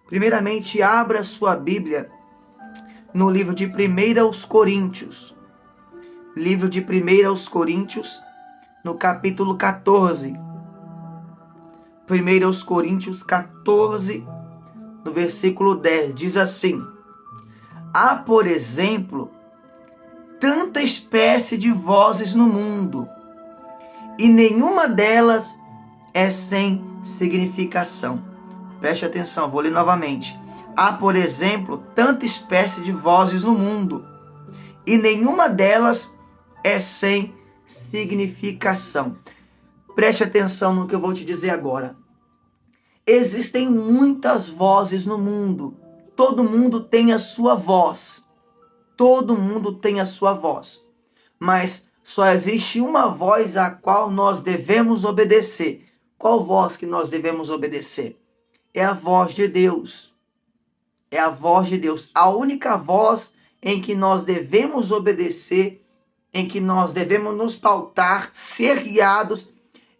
Primeiramente, abra sua Bíblia no livro de 1 aos Coríntios. Livro de 1 aos Coríntios, no capítulo 14. 1 aos Coríntios 14, no versículo 10, diz assim: Há, por exemplo, tanta espécie de vozes no mundo, e nenhuma delas é sem significação. Preste atenção, vou ler novamente. Há, por exemplo, tanta espécie de vozes no mundo, e nenhuma delas é sem significação. Preste atenção no que eu vou te dizer agora. Existem muitas vozes no mundo. Todo mundo tem a sua voz. Todo mundo tem a sua voz. Mas só existe uma voz a qual nós devemos obedecer. Qual voz que nós devemos obedecer? É a voz de Deus. É a voz de Deus. A única voz em que nós devemos obedecer, em que nós devemos nos pautar, ser guiados,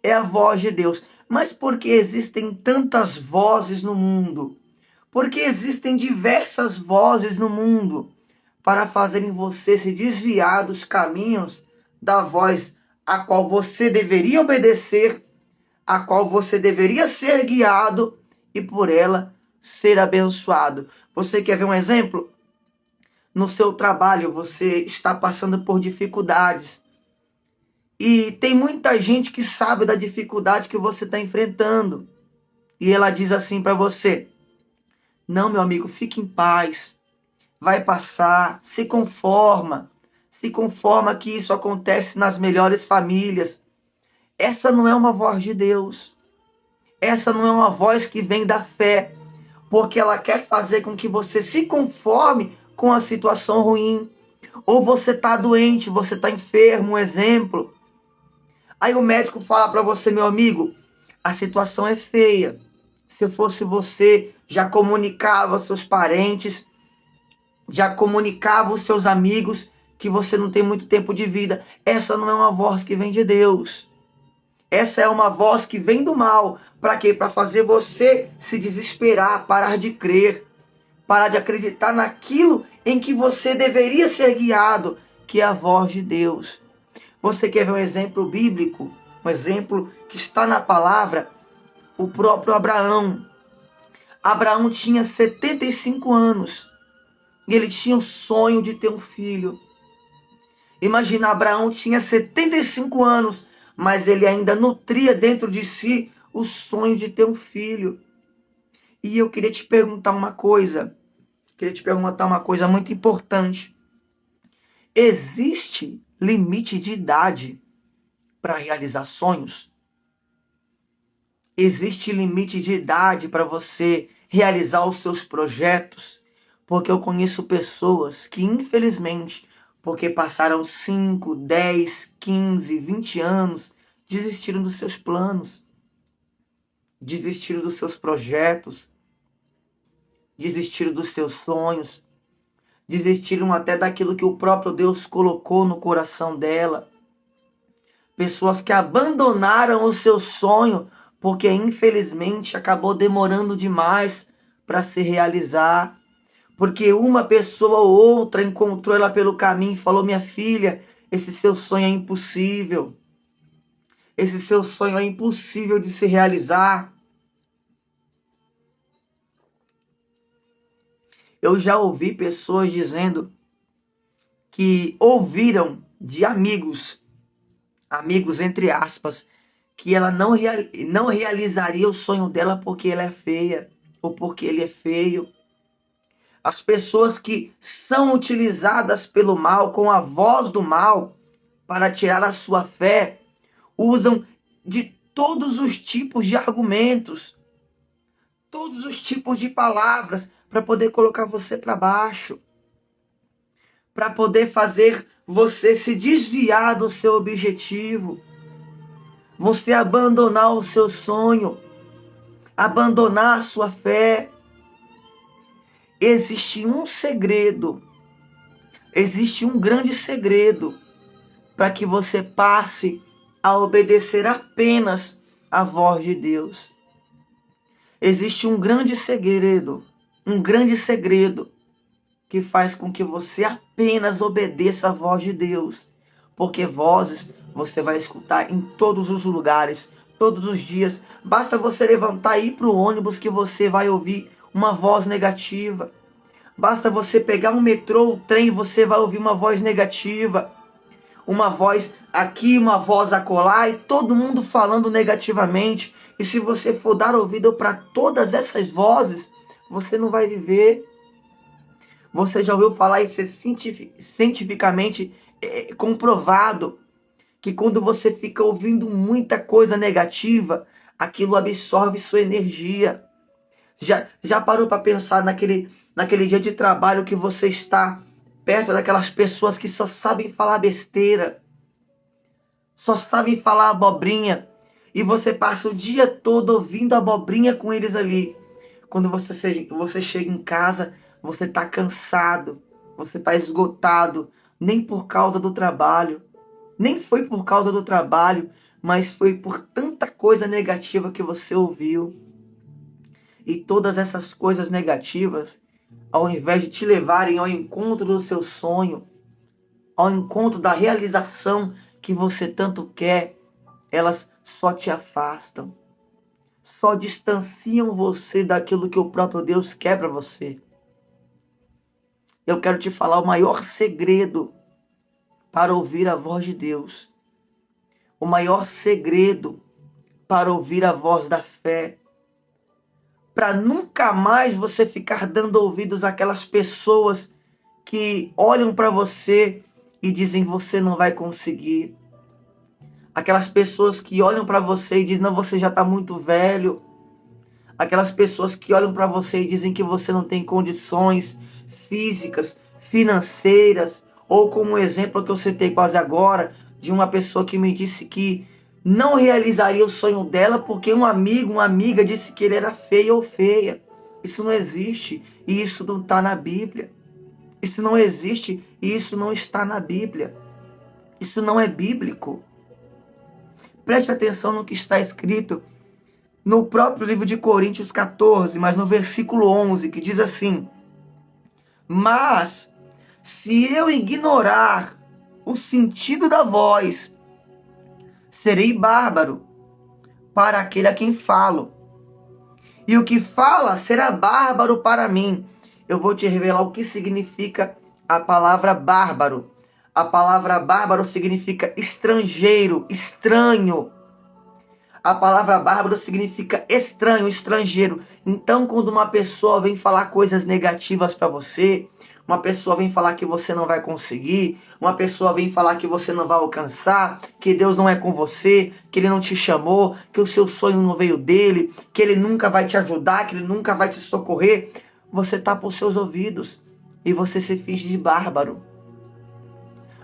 é a voz de Deus. Mas por que existem tantas vozes no mundo? Porque existem diversas vozes no mundo para fazerem você se desviar dos caminhos da voz a qual você deveria obedecer, a qual você deveria ser guiado e por ela ser abençoado. Você quer ver um exemplo? No seu trabalho você está passando por dificuldades. E tem muita gente que sabe da dificuldade que você está enfrentando. E ela diz assim para você: não, meu amigo, fique em paz. Vai passar, se conforma. Se conforma que isso acontece nas melhores famílias. Essa não é uma voz de Deus. Essa não é uma voz que vem da fé. Porque ela quer fazer com que você se conforme com a situação ruim. Ou você está doente, você está enfermo, um exemplo. Aí o médico fala para você: meu amigo, a situação é feia. Se eu fosse você, já comunicava aos seus parentes, já comunicava aos seus amigos que você não tem muito tempo de vida. Essa não é uma voz que vem de Deus. Essa é uma voz que vem do mal. Para quê? Para fazer você se desesperar, parar de crer, parar de acreditar naquilo em que você deveria ser guiado, que é a voz de Deus. Você quer ver um exemplo bíblico? Um exemplo que está na palavra? O próprio Abraão. Abraão tinha 75 anos. E ele tinha o sonho de ter um filho. Imagina, Abraão tinha 75 anos, mas ele ainda nutria dentro de si o sonho de ter um filho. E eu queria te perguntar uma coisa. Muito importante. Existe limite de idade para realizar sonhos? Existe limite de idade para você realizar os seus projetos? Porque eu conheço pessoas que, infelizmente, porque passaram 5, 10, 15, 20 anos, desistiram dos seus planos, desistiram dos seus projetos, desistiram dos seus sonhos, desistiram até daquilo que o próprio Deus colocou no coração dela. Pessoas que abandonaram o seu sonho porque, infelizmente, acabou demorando demais para se realizar. Porque uma pessoa ou outra encontrou ela pelo caminho e falou: minha filha, esse seu sonho é impossível. Esse seu sonho é impossível de se realizar. Eu já ouvi pessoas dizendo que ouviram de amigos entre aspas, que ela não realizaria o sonho dela porque ela é feia ou porque ele é feio. As pessoas que são utilizadas pelo mal, com a voz do mal, para tirar a sua fé, usam de todos os tipos de argumentos, todos os tipos de palavras, para poder colocar você para baixo, para poder fazer você se desviar do seu objetivo, você abandonar o seu sonho, abandonar a sua fé. Existe um segredo, existe um grande segredo para que você passe a obedecer apenas a voz de Deus. Existe um grande segredo um grande segredo que faz com que você apenas obedeça a voz de Deus. Porque vozes você vai escutar em todos os lugares, todos os dias. Basta você levantar e ir para o ônibus que você vai ouvir uma voz negativa. Basta você pegar um metrô, um trem, você vai ouvir uma voz negativa. Uma voz aqui, uma voz acolá, e todo mundo falando negativamente. E se você for dar ouvido para todas essas vozes, você não vai viver. Você já ouviu falar, isso é cientificamente comprovado, que quando você fica ouvindo muita coisa negativa, aquilo absorve sua energia. Já parou para pensar naquele dia de trabalho que você está perto daquelas pessoas que só sabem falar besteira, só sabem falar abobrinha, e você passa o dia todo ouvindo abobrinha com eles ali. Quando você chega em casa, você está cansado, você está esgotado, nem por causa do trabalho, nem foi por causa do trabalho, mas foi por tanta coisa negativa que você ouviu. E todas essas coisas negativas, ao invés de te levarem ao encontro do seu sonho, ao encontro da realização que você tanto quer, elas só te afastam, só distanciam você daquilo que o próprio Deus quer para você. Eu quero te falar o maior segredo para ouvir a voz de Deus. O maior segredo para ouvir a voz da fé. Para nunca mais você ficar dando ouvidos àquelas pessoas que olham para você e dizem você não vai conseguir. Aquelas pessoas que olham para você e dizem não, você já está muito velho. Aquelas pessoas que olham para você e dizem que você não tem condições físicas, financeiras, ou como o exemplo que eu citei quase agora, de uma pessoa que me disse que não realizaria o sonho dela porque um amigo, uma amiga disse que ele era feio ou feia. Isso não existe e isso não está na Bíblia. Isso não existe e isso não está na Bíblia. Isso não é bíblico. Preste atenção no que está escrito no próprio livro de Coríntios 14, mas no versículo 11, que diz assim: mas se eu ignorar o sentido da voz, serei bárbaro para aquele a quem falo. E o que fala será bárbaro para mim. Eu vou te revelar o que significa a palavra bárbaro. A palavra bárbaro significa estrangeiro, estranho. A palavra bárbaro significa estranho, estrangeiro. Então, quando uma pessoa vem falar coisas negativas para você, uma pessoa vem falar que você não vai conseguir, uma pessoa vem falar que você não vai alcançar, que Deus não é com você, que Ele não te chamou, que o seu sonho não veio dele, que Ele nunca vai te ajudar, que Ele nunca vai te socorrer, você tapa os seus ouvidos e você se finge de bárbaro.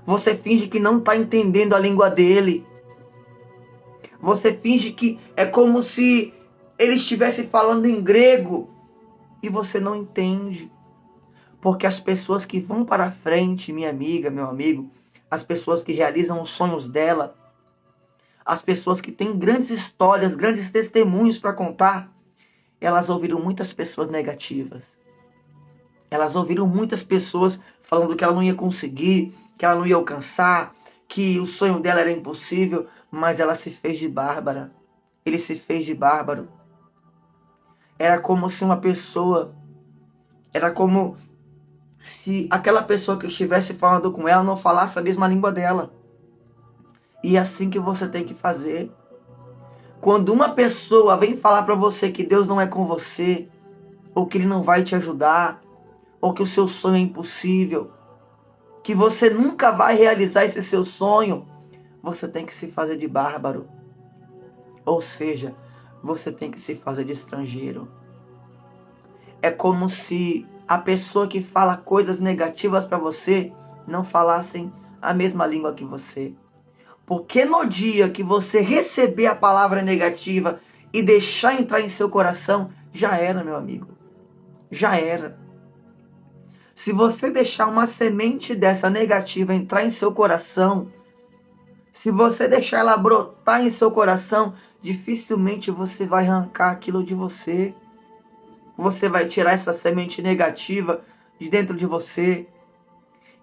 Você finge que não está entendendo a língua dele. Você finge que é como se ele estivesse falando em grego e você não entende. Porque as pessoas que vão para a frente, minha amiga, meu amigo, as pessoas que realizam os sonhos dela, as pessoas que têm grandes histórias, grandes testemunhos para contar, elas ouviram muitas pessoas negativas. Elas ouviram muitas pessoas falando que ela não ia conseguir, que ela não ia alcançar, que o sonho dela era impossível, mas ela se fez de bárbara. Ele se fez de bárbaro. Era como se aquela pessoa que estivesse falando com ela não falasse a mesma língua dela. E é assim que você tem que fazer. Quando uma pessoa vem falar para você que Deus não é com você, ou que Ele não vai te ajudar, ou que o seu sonho é impossível, que você nunca vai realizar esse seu sonho, você tem que se fazer de bárbaro. Ou seja, você tem que se fazer de estrangeiro. É como se a pessoa que fala coisas negativas para você não falassem a mesma língua que você. Porque no dia que você receber a palavra negativa e deixar entrar em seu coração, já era, meu amigo. Já era. Se você deixar uma semente dessa negativa entrar em seu coração, se você deixar ela brotar em seu coração, dificilmente você vai arrancar aquilo de você. Você vai tirar essa semente negativa de dentro de você.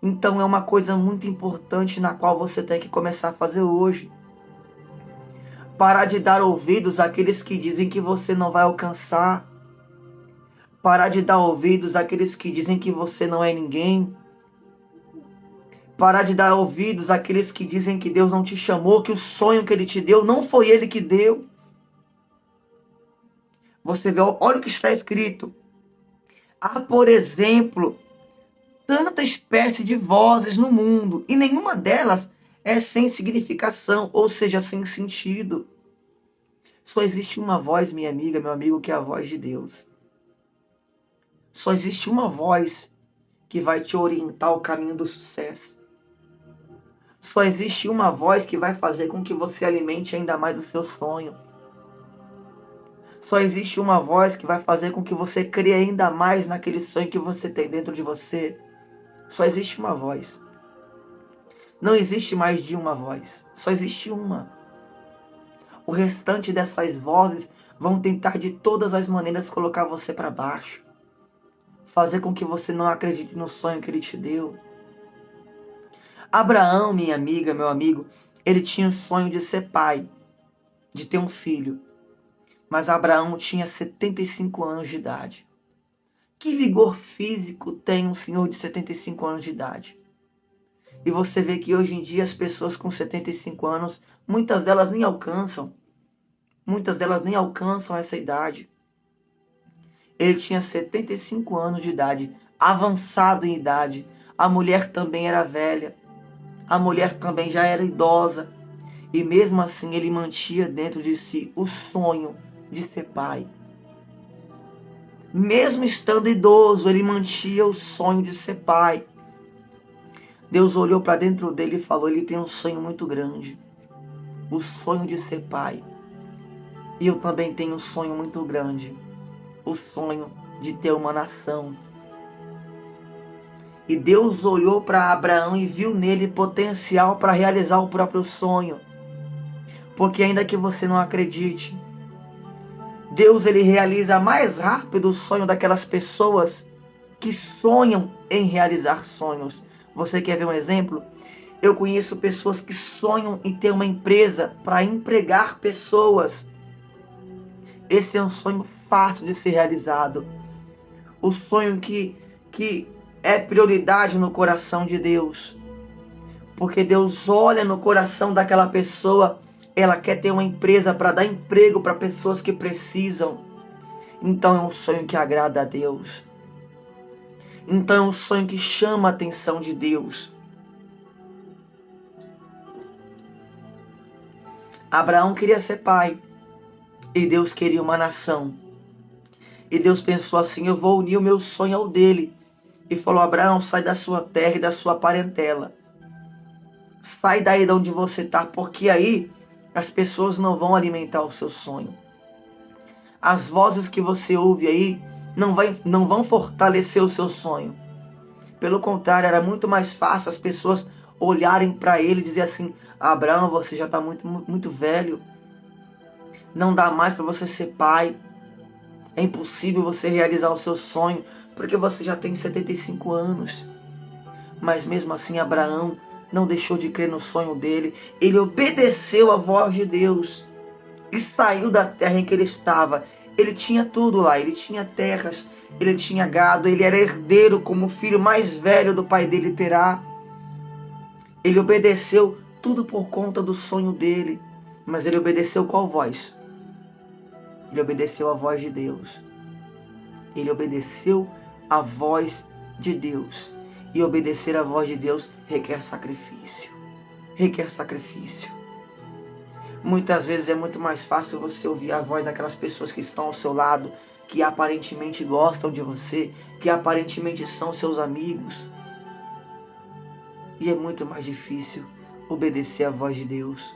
Então é uma coisa muito importante na qual você tem que começar a fazer hoje. Parar de dar ouvidos àqueles que dizem que você não vai alcançar. Parar de dar ouvidos àqueles que dizem que você não é ninguém. Parar de dar ouvidos àqueles que dizem que Deus não te chamou, que o sonho que Ele te deu não foi Ele que deu. Você vê, olha o que está escrito. Há, por exemplo, tanta espécie de vozes no mundo, e nenhuma delas é sem significação, ou seja, sem sentido. Só existe uma voz, minha amiga, meu amigo, que é a voz de Deus. Só existe uma voz que vai te orientar ao caminho do sucesso. Só existe uma voz que vai fazer com que você alimente ainda mais o seu sonho. Só existe uma voz que vai fazer com que você crie ainda mais naquele sonho que você tem dentro de você. Só existe uma voz. Não existe mais de uma voz. Só existe uma. O restante dessas vozes vão tentar de todas as maneiras colocar você para baixo. Fazer com que você não acredite no sonho que Ele te deu. Abraão, minha amiga, meu amigo, ele tinha o sonho de ser pai, de ter um filho. Mas Abraão tinha 75 anos de idade. Que vigor físico tem um senhor de 75 anos de idade? E você vê que hoje em dia as pessoas com 75 anos, muitas delas nem alcançam. Muitas delas nem alcançam essa idade. Ele tinha 75 anos de idade, avançado em idade. A mulher também era velha. A mulher também já era idosa. E mesmo assim ele mantinha dentro de si o sonho de ser pai. Mesmo estando idoso, ele mantinha o sonho de ser pai. Deus olhou para dentro dele e falou, ele tem um sonho muito grande. O sonho de ser pai. E eu também tenho um sonho muito grande. O sonho de ter uma nação. E Deus olhou para Abraão e viu nele potencial para realizar o próprio sonho. Porque ainda que você não acredite, Deus ele realiza mais rápido o sonho daquelas pessoas que sonham em realizar sonhos. Você quer ver um exemplo? Eu conheço pessoas que sonham em ter uma empresa para empregar pessoas. Esse é um sonho fácil de ser realizado. O sonho que é prioridade no coração de Deus. Porque Deus olha no coração daquela pessoa, ela quer ter uma empresa para dar emprego para pessoas que precisam. Então é um sonho que agrada a Deus. Então é um sonho que chama a atenção de Deus. Abraão queria ser pai. E Deus queria uma nação. E Deus pensou assim, eu vou unir o meu sonho ao dele. E falou, Abraão, sai da sua terra e da sua parentela. Sai daí de onde você está, porque aí as pessoas não vão alimentar o seu sonho. As vozes que você ouve aí não vão fortalecer o seu sonho. Pelo contrário, era muito mais fácil as pessoas olharem para ele e dizer assim, Abraão, você já está muito velho. Não dá mais para você ser pai. É impossível você realizar o seu sonho, porque você já tem 75 anos. Mas mesmo assim, Abraão não deixou de crer no sonho dele. Ele obedeceu à voz de Deus e saiu da terra em que ele estava. Ele tinha tudo lá, ele tinha terras, ele tinha gado, ele era herdeiro como o filho mais velho do pai dele terá. Ele obedeceu tudo por conta do sonho dele. Mas ele obedeceu qual voz? Ele obedeceu a voz de Deus. Ele obedeceu a voz de Deus. E obedecer a voz de Deus requer sacrifício. Requer sacrifício. Muitas vezes é muito mais fácil você ouvir a voz daquelas pessoas que estão ao seu lado, que aparentemente gostam de você, que aparentemente são seus amigos. E é muito mais difícil obedecer a voz de Deus.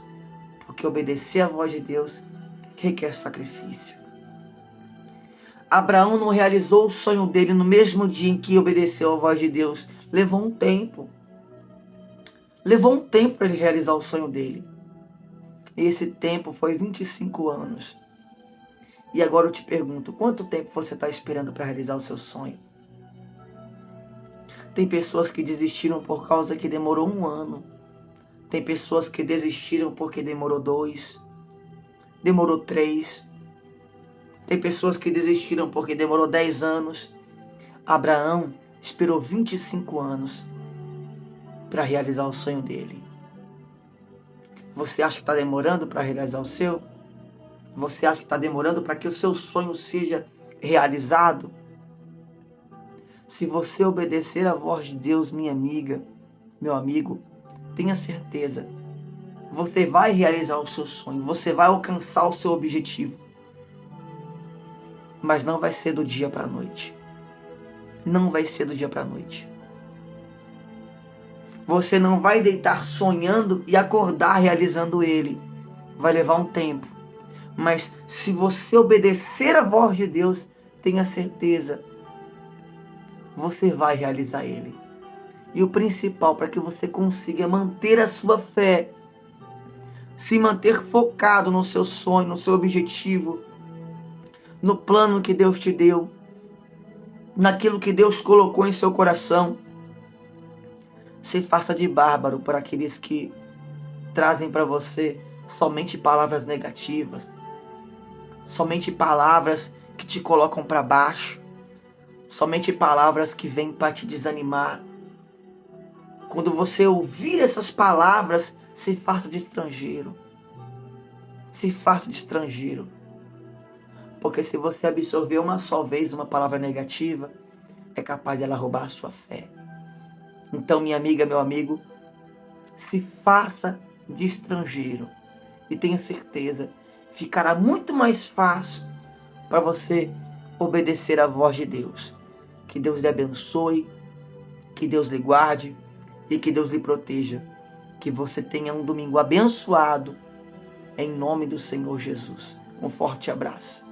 Porque obedecer a voz de Deus requer sacrifício. Abraão não realizou o sonho dele no mesmo dia em que obedeceu a voz de Deus. Levou um tempo. Levou um tempo para ele realizar o sonho dele. E esse tempo foi 25 anos. E agora eu te pergunto, quanto tempo você está esperando para realizar o seu sonho? Tem pessoas que desistiram por causa que demorou 1 ano. Tem pessoas que desistiram porque demorou 2, demorou 3. Tem pessoas que desistiram porque demorou 10 anos. Abraão esperou 25 anos para realizar o sonho dele. Você acha que está demorando para realizar o seu? Você acha que está demorando para que o seu sonho seja realizado? Se você obedecer à voz de Deus, minha amiga, meu amigo, tenha certeza, você vai realizar o seu sonho, você vai alcançar o seu objetivo. Mas não vai ser do dia para a noite. Não vai ser do dia para a noite. Você não vai deitar sonhando e acordar realizando ele. Vai levar um tempo. Mas se você obedecer à voz de Deus, tenha certeza, você vai realizar ele. E o principal, para que você consiga manter a sua fé, se manter focado no seu sonho, no seu objetivo, no plano que Deus te deu, naquilo que Deus colocou em seu coração, se faça de bárbaro por aqueles que trazem para você somente palavras negativas, somente palavras que te colocam para baixo, somente palavras que vêm para te desanimar. Quando você ouvir essas palavras, se faça de estrangeiro. Se faça de estrangeiro. Porque se você absorver uma só vez uma palavra negativa, é capaz dela roubar a sua fé. Então, minha amiga, meu amigo, se faça de estrangeiro. E tenha certeza, ficará muito mais fácil para você obedecer à voz de Deus. Que Deus lhe abençoe, que Deus lhe guarde e que Deus lhe proteja. Que você tenha um domingo abençoado, em nome do Senhor Jesus. Um forte abraço.